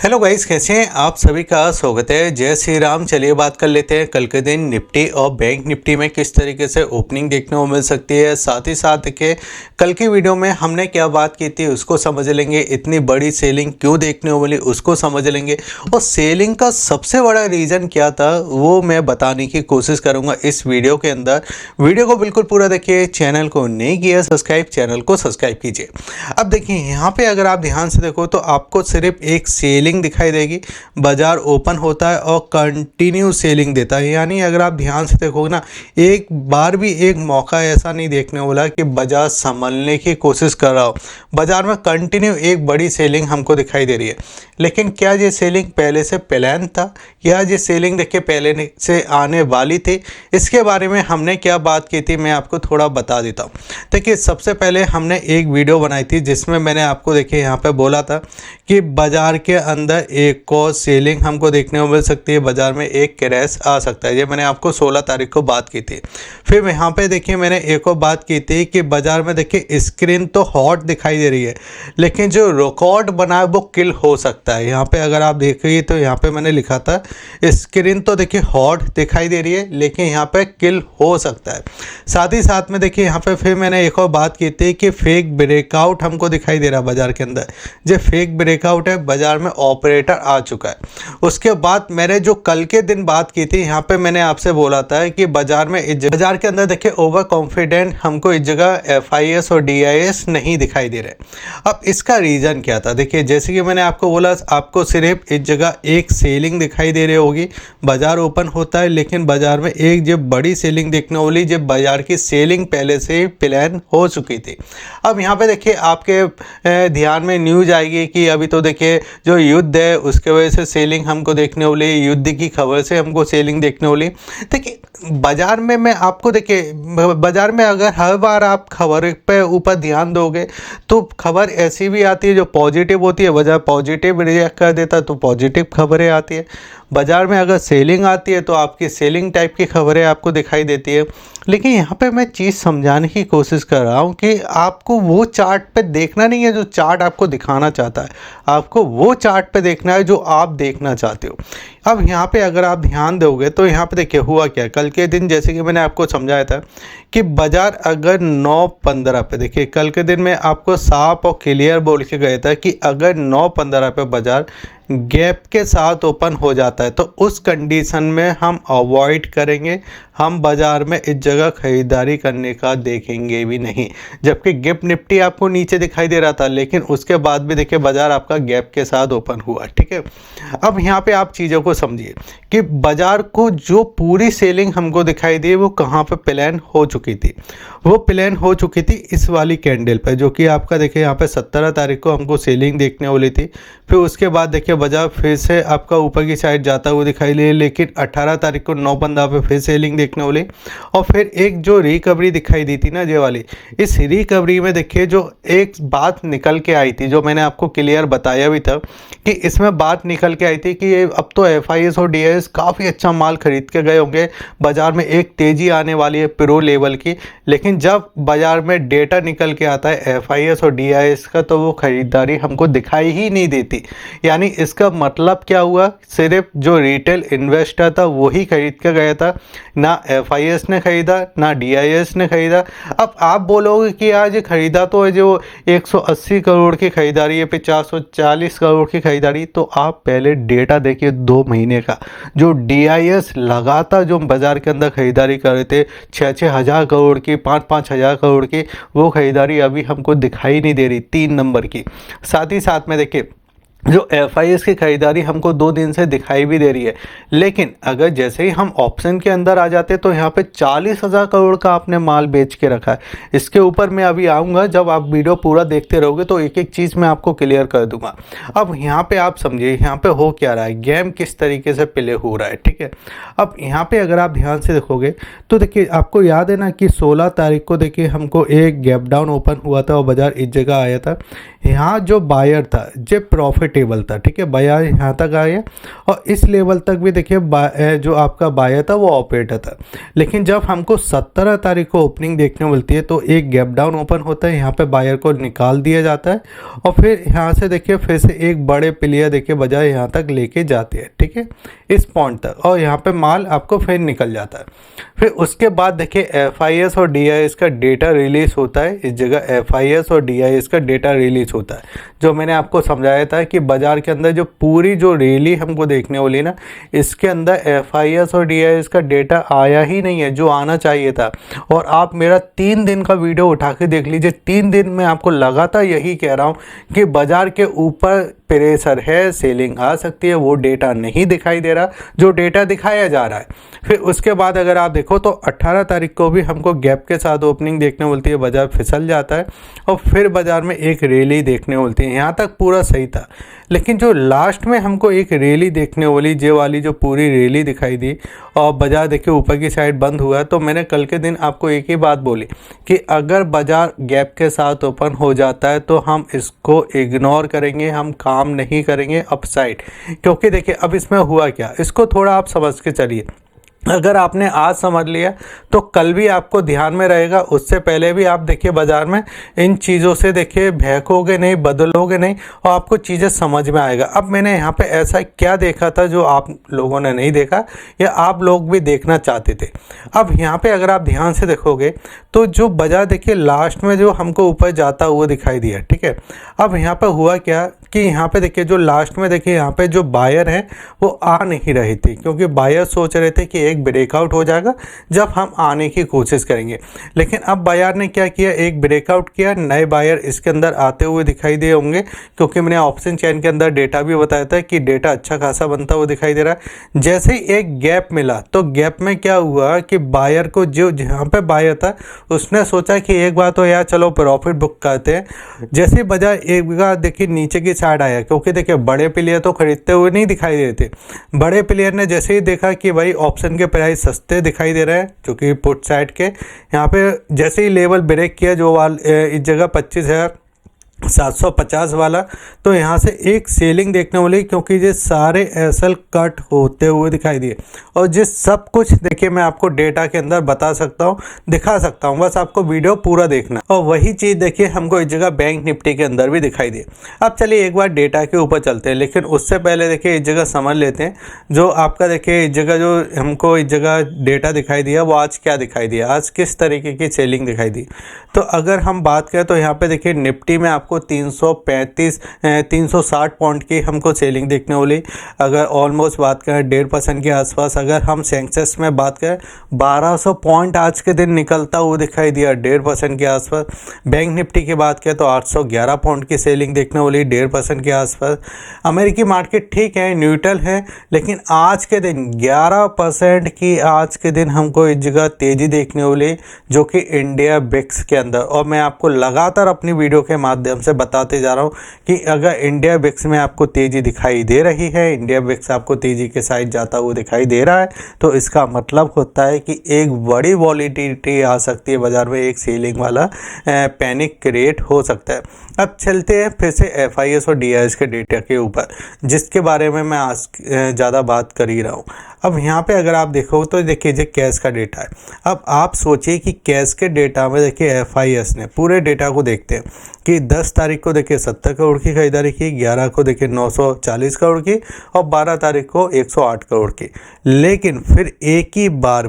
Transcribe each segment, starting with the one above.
Hello guys, कैसे हैं आप? सभी का स्वागत है। जय श्री राम। चलिए बात कर लेते हैं कल के दिन निफ्टी और बैंक निफ्टी में किस तरीके से ओपनिंग देखने को मिल सकती है। साथ ही साथ देखिए कल की वीडियो में हमने क्या बात की थी उसको समझ लेंगे। इतनी बड़ी सेलिंग क्यों देखने को मिली उसको समझ लेंगे, और सेलिंग का सबसे बड़ा रीज़न क्या था वो मैं बताने की कोशिश करूँगा इस वीडियो के अंदर। वीडियो को बिल्कुल पूरा देखिए। चैनल को नहीं किया सब्सक्राइब, चैनल को सब्सक्राइब कीजिए। अब देखिए यहाँ पे अगर आप ध्यान से देखो तो आपको सिर्फ एक सेलिंग दिखाई देगी। बाजार ओपन होता है और कंटिन्यू सेलिंग देता है, यानी अगर आप ध्यान से देखोगे ना, एक बार भी एक मौका ऐसा नहीं देखने वाला कि बाजार संभलने की कोशिश कर रहा हो। बाजार में कंटिन्यू एक बड़ी सेलिंग हमको दिखाई दे रही है। लेकिन क्या ये सेलिंग पहले से प्लान था या ये सेलिंग देखिए पहले से आने वाली थी? इसके बारे में हमने क्या बात की थी मैं आपको थोड़ा बता देता हूँ। देखिए सबसे पहले हमने एक वीडियो बनाई थी जिसमें मैंने आपको देखिए यहाँ पे बोला था कि बाजार के अंदर एक और सेलिंग हमको देखने को मिल सकती है, बाजार में एक क्रैश आ सकता है। ये मैंने आपको 16 तारीख को बात की थी। फिर यहाँ पे देखिए मैंने एक और बात की थी कि बाजार में देखिए स्क्रीन तो हॉट दिखाई दे रही है, लेकिन जो रिकॉर्ड बना है वो किल हो सकता है। यहाँ पे अगर आप देखिए तो यहाँ पे मैंने लिखा था स्क्रीन तो देखिए हॉट दिखाई दे रही है, लेकिन यहाँ पे किल हो सकता है। साथ ही साथ में देखिए यहाँ पे फिर मैंने एक और बात की थी कि फेक ब्रेकआउट हमको दिखाई दे रहा है बाजार के अंदर। जो फेक ब्रेकआउट है, बाजार में ऑपरेटर आ चुका है। उसके बाद मैंने जो कल के दिन बात की थी यहाँ पे मैंने आपसे बोला था कि बाजार में बाजार के अंदर देखिए ओवर कॉन्फिडेंट हमको इस जगह FIS और DIS नहीं दिखाई दे रहे। अब इसका रीज़न क्या था? देखिए जैसे कि मैंने आपको बोला, आपको सिर्फ इस जगह एक सेलिंग दिखाई दे रही होगी। बाजार ओपन होता है लेकिन बाजार में एक जब बड़ी सेलिंग देखने वाली, जब बाजार की सेलिंग पहले से ही प्लान हो चुकी थी। अब यहाँ पे देखिए आपके ध्यान में न्यूज आएगी कि अभी तो देखिए जो युद्ध है उसके वजह से सेलिंग हमको देखने वाली, युद्ध की खबर से हमको सेलिंग देखने वाली। देखिए बाजार में मैं आपको देखिए बाजार में अगर हर बार आप खबर पे ऊपर ध्यान दोगे तो खबर ऐसी भी आती है जो पॉजिटिव होती है, बाजार पॉजिटिव रिएक्ट कर देता है तो पॉजिटिव खबरें आती है। बाजार में अगर सेलिंग आती है तो आपकी सेलिंग टाइप की खबरें आपको दिखाई देती है। लेकिन यहाँ पे मैं चीज़ समझाने की कोशिश कर रहा हूँ कि आपको वो चार्ट पे देखना नहीं है जो चार्ट आपको दिखाना चाहता है, आपको वो चार्ट पे देखना है जो आप देखना चाहते हो। अब यहाँ पे अगर आप ध्यान दोगे तो यहाँ पे देखिए हुआ क्या कल के दिन, जैसे कि मैंने आपको समझाया था कि बाजार अगर 9:15 पे, देखिए कल के दिन में आपको साफ और क्लियर बोल के गया था कि अगर 9:15 पे बाजार गैप के साथ ओपन हो जाता है तो उस कंडीशन में हम अवॉइड करेंगे, हम बाजार में इस जगह खरीदारी करने का देखेंगे भी नहीं। जबकि गिफ्ट निफ्टी आपको नीचे दिखाई दे रहा था, लेकिन उसके बाद भी देखिए बाजार आपका गैप के साथ ओपन हुआ। ठीक है, अब यहाँ पे आप चीज़ों को समझिए कि बाजार को जो पूरी सेलिंग हमको दिखाई दी वो कहाँ पे प्लान हो चुकी थी। वो प्लान हो चुकी थी इस वाली कैंडल पर, जो कि आपका देखिए यहाँ पे 17 तारीख को हमको सेलिंग देखने वाली थी। फिर उसके बाद देखिए बाजार फिर से आपका ऊपर की साइड जाता हुआ दिखाई दे, लेकिन 18 तारीख को 9:15 पे फिर सेलिंग देखने वाली। और फिर एक जो रिकवरी दिखाई दी थी ना ये वाली, इस रिकवरी में देखिए जो एक बात निकल के आई थी, जो मैंने आपको क्लियर बताया भी था कि इसमें बात निकल के आई थी कि अब तो FIS और DIS काफ़ी अच्छा माल खरीद के गए होंगे, बाजार में एक तेज़ी आने वाली है प्रो लेवल की। लेकिन जब बाजार में डेटा निकल के आता है FIS और DIS का तो वो खरीदारी हमको दिखाई ही नहीं देती। यानी इसका मतलब क्या हुआ, सिर्फ जो रिटेल इन्वेस्टर था वही खरीद के गया था, ना FIS ने खरीदा ना DIS ने खरीदा। अब आप बोलोगे कि आज ये खरीदा तो है जो 180 करोड़ की खरीदारी है, 440 करोड़ की खरीदारी, तो आप पहले डेटा देखिए 2 महीने का। जो DIS लगातार जो बाजार के अंदर खरीदारी कर रहे थे 6-6 हज़ार करोड़ की, 5-5 हज़ार करोड़ की, वो खरीदारी अभी हमको दिखाई नहीं दे रही 3 नंबर की। साथ ही साथ में देखिए जो FIS की खरीदारी हमको 2 दिन से दिखाई भी दे रही है। लेकिन अगर जैसे ही हम ऑप्शन के अंदर आ जाते तो यहाँ पे 40,000 करोड़ का आपने माल बेच के रखा है। इसके ऊपर मैं अभी आऊँगा, जब आप वीडियो पूरा देखते रहोगे तो एक एक चीज़ मैं आपको क्लियर कर दूंगा। अब यहाँ पे आप समझिए यहाँ पे हो क्या रहा है, गेम किस तरीके से प्ले हो रहा है। ठीक है, अब यहाँ पे अगर आप ध्यान से देखोगे तो देखिए आपको याद है ना कि 16 तारीख को देखिए हमको एक गैप डाउन ओपन हुआ था और बाजार इस जगह आया था। यहाँ जो बायर था जो प्रॉफिटेबल था, ठीक है, बायर यहाँ तक आया और इस लेवल तक भी देखिए जो आपका बायर था वो ऑपरेटर था। लेकिन जब हमको 17 तारीख को ओपनिंग देखने मिलती है तो एक गैप डाउन ओपन होता है, यहाँ पे बायर को निकाल दिया जाता है और फिर यहाँ से देखिए फिर से एक बड़े प्लेयर देखिए बजाय यहाँ तक लेके जाते हैं, ठीक है, इस पॉइंट तक, और यहाँ पे माल आपको फिर निकल जाता है। फिर उसके बाद देखिए FIS और DIS का डेटा रिलीज होता है। इस जगह FIS और DIS का डेटा रिलीज होता है, जो मैंने आपको समझाया था कि बाजार के अंदर जो पूरी जो रैली हमको देखने वाली ना, इसके अंदर FIS और DIS का डेटा आया ही नहीं है जो आना चाहिए था। और आप मेरा 3 दिन का वीडियो उठा के देख लीजिए, 3 दिन में आपको लगातार यही कह रहा हूँ कि बाजार के ऊपर प्रेशर है, सेलिंग आ सकती है, वो डेटा नहीं दिखाई दे रहा जो डेटा दिखाया जा रहा है। फिर उसके बाद अगर आप देखो तो 18 तारीख को भी हमको गैप के साथ ओपनिंग देखने मिलती है, बाजार फिसल जाता है और फिर बाजार में एक रैली देखने मिलती है। यहाँ तक पूरा सही था, लेकिन जो लास्ट में हमको एक रैली देखने वाली जो वाली जो पूरी रैली दिखाई दी और बाजार देखिए ऊपर की साइड बंद हुआ, तो मैंने कल के दिन आपको एक ही बात बोली कि अगर बाजार गैप के साथ ओपन हो जाता है तो हम इसको इग्नोर करेंगे, हम काम नहीं करेंगे अपसाइड। क्योंकि देखिए अब इसमें हुआ क्या, इसको थोड़ा आप समझ के चलिए। अगर आपने आज समझ लिया तो कल भी आपको ध्यान में रहेगा, उससे पहले भी आप देखिए बाजार में इन चीज़ों से देखिए बहकोगे नहीं, बदलोगे नहीं और आपको चीज़ें समझ में आएगा। अब मैंने यहाँ पे ऐसा क्या देखा था जो आप लोगों ने नहीं देखा या आप लोग भी देखना चाहते थे। अब यहाँ पे अगर आप ध्यान से देखोगे तो जो बाजार देखिए लास्ट में जो हमको ऊपर जाता हुआ दिखाई दिया, ठीक है। अब यहाँ पर हुआ क्या कि यहाँ पे देखिए जो लास्ट में देखिए यहाँ पे जो बायर हैं वो आ नहीं रहे थे, क्योंकि बायर सोच रहे थे कि एक ब्रेकआउट हो जाएगा जब हम आने की कोशिश करेंगे। लेकिन अब बायर ने क्या किया, एक ब्रेकआउट किया, नए बायर इसके अंदर आते हुए दिखाई दे होंगे, क्योंकि मैंने ऑप्शन चेन के अंदर डेटा भी बताया था कि डेटा अच्छा खासा बनता हुआ दिखाई दे रहा है। जैसे ही एक गैप मिला तो गैप में क्या हुआ कि बायर को जो जहाँ पे बायर था उसने सोचा कि एक बार तो यार चलो प्रॉफिट बुक करते हैं। जैसे बाजार एक बार देखिए नीचे की साइड आया, क्योंकि देखिए बड़े प्लेयर तो खरीदते हुए नहीं दिखाई दे रहे थे। बड़े प्लेयर ने जैसे ही देखा कि भाई ऑप्शन के प्राइस सस्ते दिखाई दे रहे हैं जो कि पुट साइड के, यहाँ पे जैसे ही लेवल ब्रेक किया जो इस जगह 25,750 वाला, तो यहाँ से एक सेलिंग देखने वाली, क्योंकि ये सारे एसएल कट होते हुए दिखाई दिए। और जिस सब कुछ देखिए मैं आपको डेटा के अंदर बता सकता हूँ, दिखा सकता हूँ, बस आपको वीडियो पूरा देखना। और वही चीज़ देखिए हमको इस जगह बैंक निफ्टी के अंदर भी दिखाई दी। अब चलिए एक बार डेटा के ऊपर चलते हैं, लेकिन उससे पहले देखिए इस जगह समझ लेते हैं जो आपका देखिए इस जगह जो हमको इस जगह डेटा दिखाई दिया वो आज क्या दिखाई दिया, आज किस तरीके की सेलिंग दिखाई दी। तो अगर हम बात करें तो यहाँ पे देखिए निफ्टी में आपको 360 पॉइंट की हमको सेलिंग देखने वाली। अगर ऑलमोस्ट बात करें 1.5% के आसपास, अगर हम सेंसेक्स में बात करें 1200 पॉइंट आज के दिन निकलता हुआ दिखाई दिया 1.5% के आसपास। बैंक निफ्टी की बात करें तो 811 पॉइंट की सेलिंग देखने वाली 1.5% के आसपास। अमेरिकी मार्केट ठीक है, न्यूट्रल है, लेकिन आज के दिन 11% की आज के दिन हमको इस जगह तेज़ी देखने वाली, जो कि इंडिया बिक्स के अंदर। और मैं आपको लगातार अपनी वीडियो के माध्यम से बताते जा रहा हूँ कि अगर इंडिया बिक्स में आपको तेज़ी दिखाई दे रही है, इंडिया बिक्स आपको तेज़ी के साइड जाता हुआ दिखाई दे रहा है, तो इसका मतलब होता है कि एक बड़ी वॉलीटिलिटी आ सकती है बाज़ार में, एक सेलिंग वाला पैनिक क्रिएट हो सकता है। अब चलते हैं फिर से FIS और DIS के डेटा के ऊपर, जिसके बारे में मैं आज ज़्यादा बात कर ही रहा हूँ। अब यहाँ पे अगर आप देखो तो देखिए जो कैश का डेटा है। अब आप सोचिए कि कैश के डेटा में देखिए FIS ने पूरे डेटा को देखते हैं कि 10 तारीख को देखिए 70 करोड़ की खरीदारी की, 11 को देखिए 940 करोड़ की और 12 तारीख को 108 करोड़ की। लेकिन फिर एक ही बार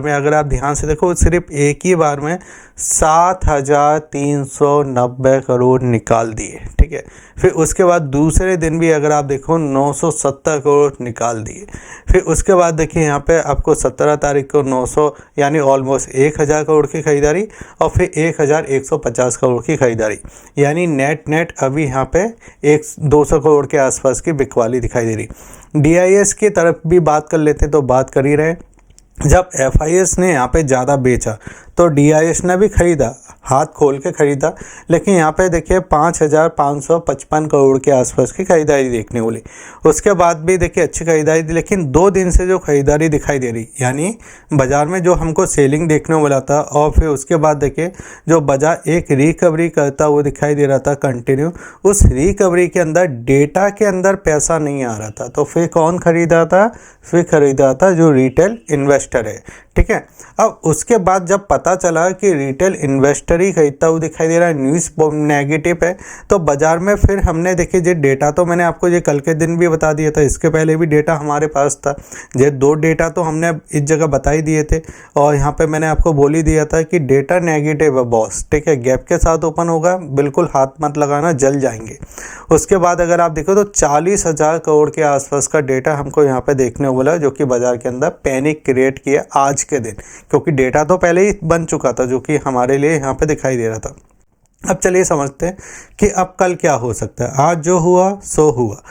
में अगर आप ध्यान से देखो, सिर्फ एक ही बार में 7,390 करोड़ निकाल दिए, ठीक है। फिर उसके बाद दूसरे दिन भी अगर आप देखो 970 करोड़ निकाल दिए। फिर उसके बाद देखिए यहाँ पे आपको 17 तारीख को 900 यानी ऑलमोस्ट 1000 करोड़ की खरीदारी और फिर 1150 करोड़ की खरीदारी, यानी नेट अभी यहाँ पे 200 करोड़ के आसपास की बिकवाली दिखाई दे रही। DIS की तरफ भी बात कर लेते हैं तो बात कर ही रहे। जब FIS ने यहाँ पे ज़्यादा बेचा तो DIS ने भी खरीदा, हाथ खोल के खरीदा, लेकिन यहाँ पे देखिए 5,555 करोड़ के आसपास की खरीदारी देखने को मिली। उसके बाद भी देखिए अच्छी खरीदारी थी, लेकिन 2 दिन से जो खरीदारी दिखाई दे रही, यानी बाजार में जो हमको सेलिंग देखने को मिला था और फिर उसके बाद देखिए जो बाजार एक रिकवरी करता हुआ दिखाई दे रहा था कंटिन्यू, उस रिकवरी के अंदर डेटा के अंदर पैसा नहीं आ रहा था। तो फिर कौन खरीदा था? फिर खरीदा था जो रिटेल इन्वेस्टर है, ठीक है। अब उसके बाद जब पता चला कि रिटेल इन्वेस्टर ही खरीदता हुआ दिखाई दे रहा है, न्यूज़ नेगेटिव है, तो बाजार में फिर हमने देखिए ये डेटा तो मैंने आपको ये कल के दिन भी बता दिया था, इसके पहले भी डेटा हमारे पास था। ये 2 डेटा तो हमने इस जगह बता ही दिए थे और यहाँ पे मैंने आपको बोल ही दिया था कि डेटा नेगेटिव है बॉस, ठीक है। गैप के साथ ओपन होगा, बिल्कुल हाथ मत लगाना, जल जाएंगे। उसके बाद अगर आप देखो तो 40,000 करोड़ के आसपास का डेटा हमको यहाँ पे देखने को मिला, जो कि बाजार के अंदर पैनिक क्रिएट किया आज के दिन, क्योंकि डेटा तो पहले ही बन चुका था जो कि हमारे लिए यहाँ पे दिखाई दे रहा था। अब चलिए समझते हैं कि अब कल क्या हो सकता है। आज जो हुआ सो हुआ।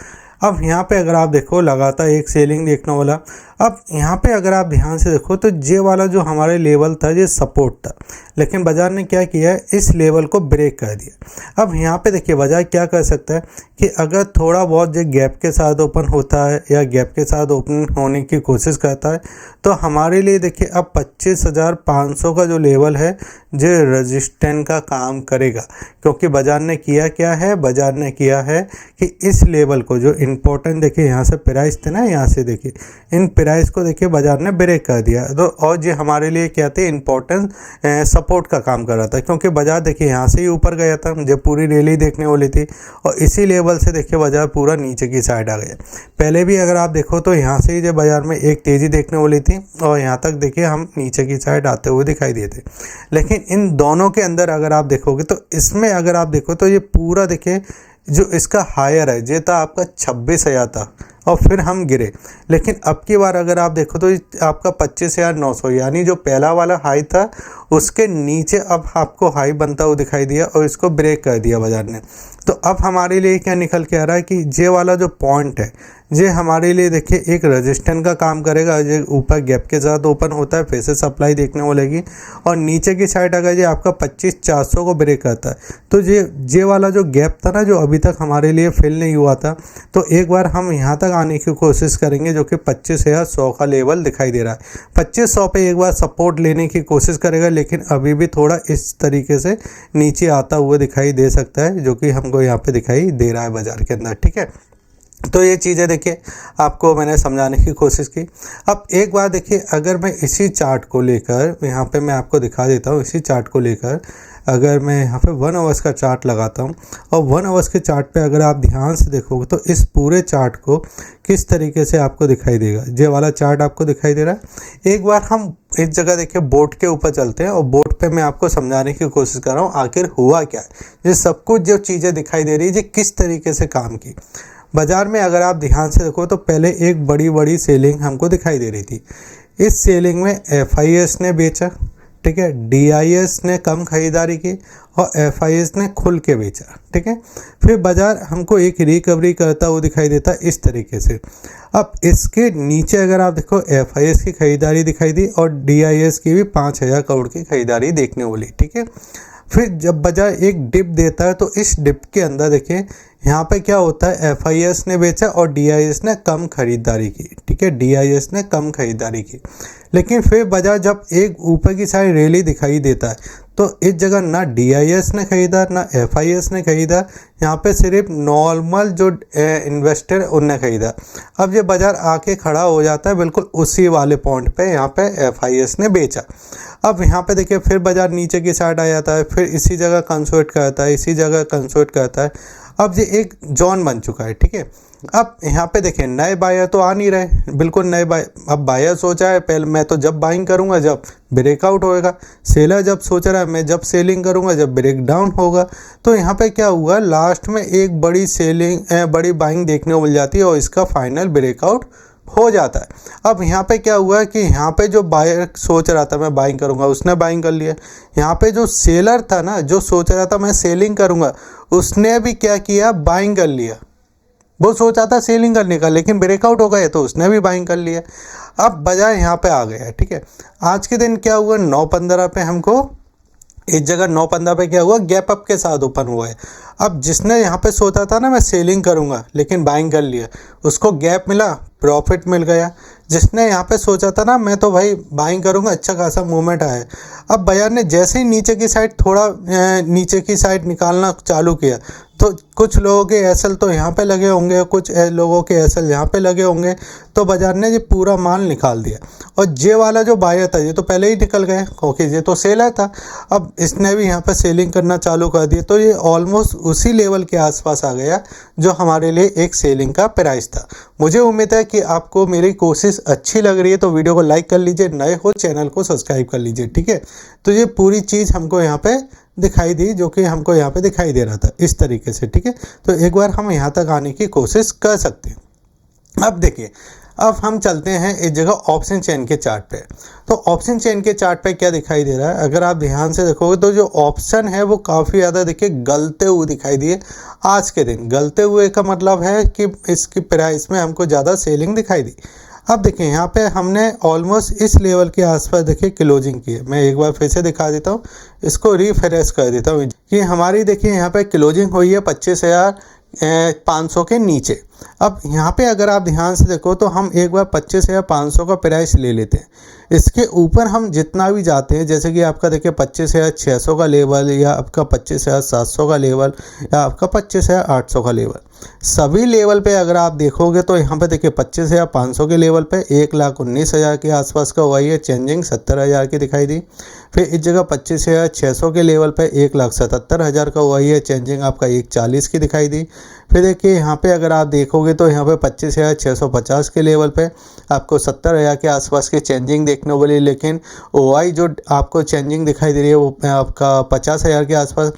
अब यहाँ पे अगर आप देखो लगातार एक सेलिंग देखने वाला। अब यहाँ पे अगर आप ध्यान से देखो तो ये वाला जो हमारे लेवल था ये सपोर्ट था, लेकिन बाजार ने क्या किया है, इस लेवल को ब्रेक कर दिया। अब यहाँ पे देखिए बाजार क्या कर सकता है कि अगर थोड़ा बहुत जो गैप के साथ ओपन होता है या गैप के साथ ओपन होने की कोशिश करता है, तो हमारे लिए देखिए अब 25,500 का जो लेवल है जो रेजिस्टेंस का काम करेगा, क्योंकि बाजार ने किया क्या है, बाजार ने किया है कि इस लेवल को जो इम्पोर्टेंट देखिए यहाँ से प्राइस थे ना, यहाँ से देखिए इन प्राइस को देखिए बाजार ने ब्रेक कर दिया। तो और ये हमारे लिए क्या थे, इम्पोर्टेंट सपोर्ट का काम कर रहा था, क्योंकि बाजार देखिए यहाँ से ही ऊपर गया था, जब पूरी रैली देखने वाली थी, और इसी लेवल से देखिए बाजार पूरा नीचे की साइड आ गया। पहले भी अगर आप देखो तो यहाँ से ही जब बाजार में एक तेज़ी देखने वाली थी और यहाँ तक देखिए हम नीचे की साइड आते हुए दिखाई दिए थे। लेकिन इन दोनों के अंदर अगर आप देखोगे तो इसमें अगर आप देखो तो ये पूरा देखिए जो इसका हायर है ये था आपका 26,000 था और फिर हम गिरे। लेकिन अब की बार अगर आप देखो तो आपका 25,900, यानी जो पहला वाला हाई था उसके नीचे अब आपको हाई बनता हुआ दिखाई दिया और इसको ब्रेक कर दिया बाजार ने। तो अब हमारे लिए क्या निकल के आ रहा है कि ये वाला जो पॉइंट है ये हमारे लिए देखिए एक रेजिस्टेंस का काम करेगा। ये ऊपर गैप के साथ ओपन होता है, फिर से सप्लाई देखने को लगेगी और नीचे की साइड अगर ये आपका 25,400 को ब्रेक करता है तो ये वाला जो गैप था ना, जो अभी तक हमारे लिए फिल नहीं हुआ था, तो एक बार हम यहाँ तक आने की कोशिश करेंगे, जो कि 25,100 का लेवल दिखाई दे रहा है। 2500 पे एक बार सपोर्ट लेने की कोशिश करेगा, लेकिन अभी भी थोड़ा इस तरीके से नीचे आता हुआ दिखाई दे सकता है, जो कि हमको यहाँ पे दिखाई दे रहा है बाजार के अंदर, ठीक है। तो ये चीज़ें देखिए आपको मैंने समझाने की कोशिश की। अब एक बार देखिए अगर मैं इसी चार्ट को लेकर यहाँ पे मैं आपको दिखा देता हूँ, इसी चार्ट को लेकर अगर मैं यहाँ पे 1 आवर्स का चार्ट लगाता हूँ और 1 आवर्स के चार्ट पे अगर आप ध्यान से देखोगे तो इस पूरे चार्ट को किस तरीके से आपको दिखाई देगा, ये वाला चार्ट आपको दिखाई दे रहा है। एक बार हम इस जगह देखिए बोर्ड के ऊपर चलते हैं और बोर्ड पे मैं आपको समझाने की कोशिश कर रहा हूँ आखिर हुआ क्या है। ये सब कुछ जो चीज़ें दिखाई दे रही है ये किस तरीके से काम की। बाजार में अगर आप ध्यान से देखो तो पहले एक बड़ी सेलिंग हमको दिखाई दे रही थी। इस सेलिंग में FIS ने बेचा, ठीक है, DIS ने कम खरीदारी की और FIS ने खुल के बेचा, ठीक है। फिर बाजार हमको एक रिकवरी करता हुआ दिखाई देता इस तरीके से। अब इसके नीचे अगर आप देखो FIS की खरीदारी दिखाई दी और DIS की भी 5,000 करोड़ की खरीदारी देखने वाली, ठीक है। फिर जब बाजार एक डिप देता है तो इस डिप के अंदर देखिए यहाँ पे क्या होता है, FIS ने बेचा और DIS ने कम खरीदारी की, ठीक है, DIS ने कम खरीदारी की। लेकिन फिर बाजार जब एक ऊपर की साइड रैली दिखाई देता है तो इस जगह ना DIS ने खरीदा ना FIS ने खरीदा, यहाँ पे सिर्फ नॉर्मल जो इन्वेस्टर उनने खरीदा। अब ये बाजार आके खड़ा हो जाता है बिल्कुल उसी वाले पॉइंट पे, यहाँ पे FIS ने बेचा। अब यहाँ पे देखिए फिर बाजार नीचे की साइड आ जाता है, फिर इसी जगह कंसोलिडेट करता है, इसी जगह कंसोलिडेट करता है। अब ये एक जोन बन चुका है, ठीक है। अब यहाँ पे देखें नए बायर तो आ नहीं रहे, बिल्कुल नए बायर। अब बायर सोचा है पहले मैं तो जब बाइंग करूँगा जब ब्रेकआउट होएगा, सेलर जब सोच रहा है मैं जब सेलिंग करूँगा जब ब्रेक डाउन होगा। तो यहाँ पे क्या हुआ, लास्ट में एक बड़ी सेलिंग बड़ी बाइंग देखने को मिल जाती है और इसका फाइनल ब्रेकआउट हो जाता है। अब यहाँ पे क्या हुआ कि यहाँ पे जो बायर सोच रहा था मैं बाइंग करूँगा उसने बाइंग कर लिया। यहाँ पे जो सेलर था ना, जो सोच रहा था मैं सेलिंग करूँगा, उसने भी क्या किया, बाइंग कर लिया। वो सोचा था सेलिंग करने का, लेकिन ब्रेकआउट हो गए तो उसने भी बाइंग कर लिया। अब बाजार यहाँ पे आ गया, ठीक है। आज के दिन क्या हुआ, 9.15 पे हमको इस जगह 9.15 पे क्या हुआ, गैप अप के साथ ओपन हुआ है। अब जिसने यहाँ पे सोचा था ना मैं सेलिंग करूँगा लेकिन बाइंग कर लिया, उसको गैप मिला, प्रॉफिट मिल गया। जिसने यहाँ पे सोचा था ना मैं तो भाई बाइंग करूँगा, अच्छा खासा मूवमेंट आया। अब बाजार ने जैसे ही नीचे की साइड थोड़ा नीचे की साइड निकालना चालू किया, तो कुछ लोगों के एसएल तो यहाँ पे लगे होंगे, कुछ लोगों के एसएल यहाँ पे लगे होंगे, तो बाजार ने ये पूरा माल निकाल दिया। और ये वाला जो बायर था ये तो पहले ही निकल गए क्योंकि ये तो सेलर था। अब इसने भी यहाँ पे सेलिंग करना चालू कर दिया, तो ये ऑलमोस्ट उसी लेवल के आसपास आ गया जो हमारे लिए एक सेलिंग का प्राइस था। मुझे उम्मीद है कि आपको मेरी कोशिश अच्छी लग रही है, तो वीडियो को लाइक कर लीजिए, नए हो चैनल को सब्सक्राइब कर लीजिए, ठीक है। तो ये पूरी चीज़ हमको यहाँ पे दिखाई दी, जो कि हमको यहाँ पे दिखाई दे रहा था इस तरीके से, ठीक है। तो एक बार हम यहाँ तक आने की कोशिश कर सकते हैं। अब देखिए, अब हम चलते हैं इस जगह ऑप्शन चेन के चार्ट पे। तो ऑप्शन चेन के चार्ट पे क्या दिखाई दे रहा है, अगर आप ध्यान से देखोगे तो जो ऑप्शन है वो काफ़ी ज़्यादा देखिए गलते हुए दिखाई दिए आज के दिन। गलते हुए का मतलब है कि इसकी प्राइस में हमको ज़्यादा सेलिंग दिखाई दी। अब देखिए यहाँ पे हमने ऑलमोस्ट इस लेवल के आसपास देखिए क्लोजिंग की है। मैं एक बार फिर से दिखा देता हूँ, इसको रिफ्रेश कर देता हूँ कि हमारी देखिए यहाँ पे क्लोजिंग हुई है 25,500 के नीचे। अब यहाँ पे अगर आप ध्यान से देखो तो हम एक बार 25,500 का प्राइस ले लेते हैं। इसके ऊपर हम जितना भी जाते हैं, जैसे कि आपका देखिए 25,600 का लेवल, या आपका 25,700 का लेवल, या आपका 25,800 का लेवल, सभी लेवल पे अगर आप देखोगे तो यहाँ पे देखिए 25,500 के लेवल पे 1,19,000 के आसपास का हुआ है चेंजिंग, 70,000 की दिखाई दी। फिर इस जगह 25,600 के लेवल पे 1,77,000 का हुआ है चेंजिंग, आपका 1,40 की दिखाई दी। फिर देखिए यहाँ पे अगर आप देखोगे तो यहाँ पे 25,650 के लेवल पे आपको 70,000 के आसपास की चेंजिंग देखने को मिली, लेकिन ओआई जो आपको चेंजिंग दिखाई दे रही है वो आपका 50,000 के आसपास।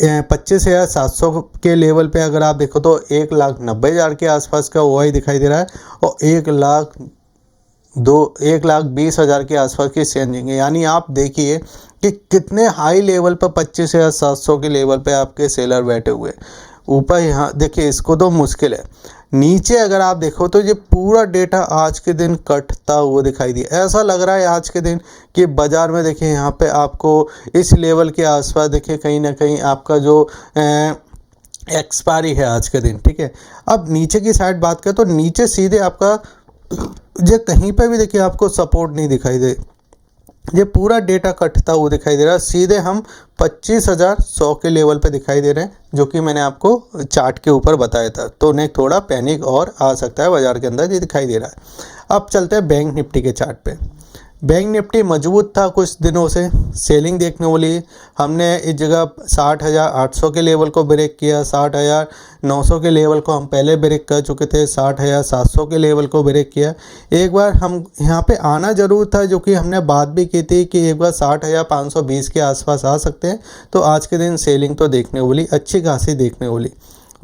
25,700 के लेवल पे अगर आप देखो तो 1,90,000 के आसपास का ओआई दिखाई दे रहा है, और 1,20,000 के आसपास की चेंजिंग है। यानी आप देखिए कि कितने हाई लेवल पर 25,700 के लेवल पे आपके सेलर बैठे हुए। ऊपर यहाँ देखिए इसको तो मुश्किल है, नीचे अगर आप देखो तो ये पूरा डेटा आज के दिन कटता हुआ दिखाई दिया। ऐसा लग रहा है आज के दिन कि बाज़ार में देखिए यहाँ पे आपको इस लेवल के आसपास देखिए कहीं ना कहीं आपका जो एक्सपायरी है आज के दिन, ठीक है। अब नीचे की साइड बात करें तो नीचे सीधे आपका ये कहीं पे भी देखिए आपको सपोर्ट नहीं दिखाई दे, ये पूरा डेटा कटता हुआ दिखाई दे रहा है। सीधे हम 25,100 के लेवल पे दिखाई दे रहे हैं, जो कि मैंने आपको चार्ट के ऊपर बताया था। तो उन्हें थोड़ा पैनिक और आ सकता है बाज़ार के अंदर, ये दिखाई दे रहा है। अब चलते हैं बैंक निफ्टी के चार्ट पे। बैंक निफ्टी मजबूत था कुछ दिनों से, सेलिंग देखने को मिली। हमने इस जगह 60,800 के लेवल को ब्रेक किया, 60,900 के लेवल को हम पहले ब्रेक कर चुके थे, 60,700 के लेवल को ब्रेक किया। एक बार हम यहाँ पे आना ज़रूर था, जो कि हमने बात भी की थी कि एक बार 60,520 के आसपास आ सकते हैं। तो आज के दिन सेलिंग तो देखने को मिली, अच्छी खासी देखने को मिली।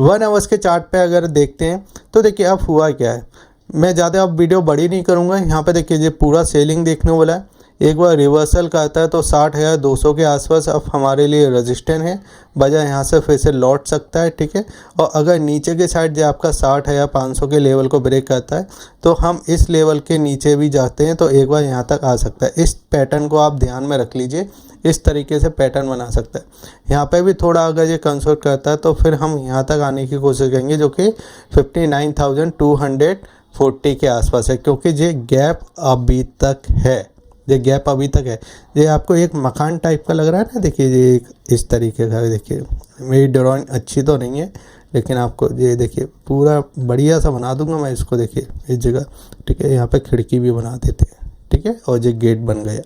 1 आवर्स के चार्ट पे अगर देखते हैं तो देखिए अब हुआ क्या है। मैं ज़्यादा अब वीडियो बड़ी नहीं करूँगा। यहाँ पे देखिए ये पूरा सेलिंग देखने वाला है। एक बार रिवर्सल करता है तो 60,200 के आसपास अब हमारे लिए रेजिस्टेंस है, बजाय यहाँ से फिर से लौट सकता है, ठीक है। और अगर नीचे के साइड जो आपका 60,500 के लेवल को ब्रेक करता है तो हम इस लेवल के नीचे भी जाते हैं, तो एक बार यहाँ तक आ सकता है। इस पैटर्न को आप ध्यान में रख लीजिए, इस तरीके से पैटर्न बना सकता है। यहाँ पे भी थोड़ा अगर ये कंसोर्ट करता है तो फिर हम यहाँ तक आने की कोशिश करेंगे, जो कि 59,240 के आसपास है, क्योंकि ये गैप अभी तक है, ये गैप अभी तक है। ये आपको एक मकान टाइप का लग रहा है ना, देखिए ये इस तरीके का। देखिए मेरी ड्राइंग अच्छी तो नहीं है, लेकिन आपको ये देखिए पूरा बढ़िया सा बना दूंगा मैं इसको। देखिए इस जगह, ठीक है, यहाँ पे खिड़की भी बना देते हैं, ठीक है, और ये गेट बन गया।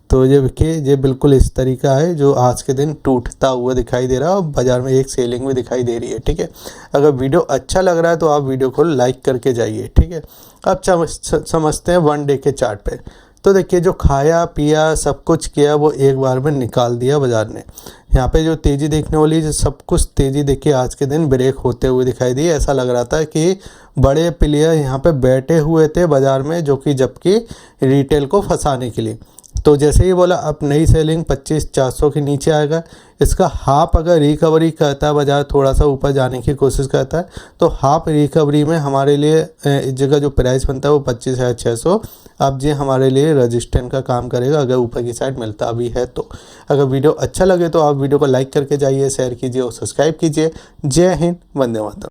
तो ये देखिए ये बिल्कुल इस तरीका है जो आज के दिन टूटता हुआ दिखाई दे रहा है, और बाज़ार में एक सेलिंग भी दिखाई दे रही है, ठीक है। अगर वीडियो अच्छा लग रहा है तो आप वीडियो को लाइक करके जाइए, ठीक है। अब समझते हैं 1 डे के चार्ट पे। तो देखिए जो खाया पिया सब कुछ किया वो एक बार में निकाल दिया बाज़ार ने। यहाँ पे जो तेज़ी देखने वाली, जो सब कुछ तेज़ी देखिए आज के दिन ब्रेक होते हुए दिखाई दी। ऐसा लग रहा था कि बड़े प्लेयर यहाँ पे बैठे हुए थे बाज़ार में, जो कि जबकि रिटेल को फंसाने के लिए। तो जैसे ही बोला अब नई सेलिंग 25,400 के नीचे आएगा। इसका हाफ अगर रिकवरी करता है, बाजार थोड़ा सा ऊपर जाने की कोशिश करता है, तो हाफ रिकवरी में हमारे लिए इस जगह जो प्राइस बनता है वो 25,600 अब ये हमारे लिए रजिस्टेंस का काम करेगा अगर ऊपर की साइड मिलता भी है तो। अगर वीडियो अच्छा लगे तो आप वीडियो को लाइक करके जाइए, शेयर कीजिए और सब्सक्राइब कीजिए। जय हिंद, वंदे मातरम।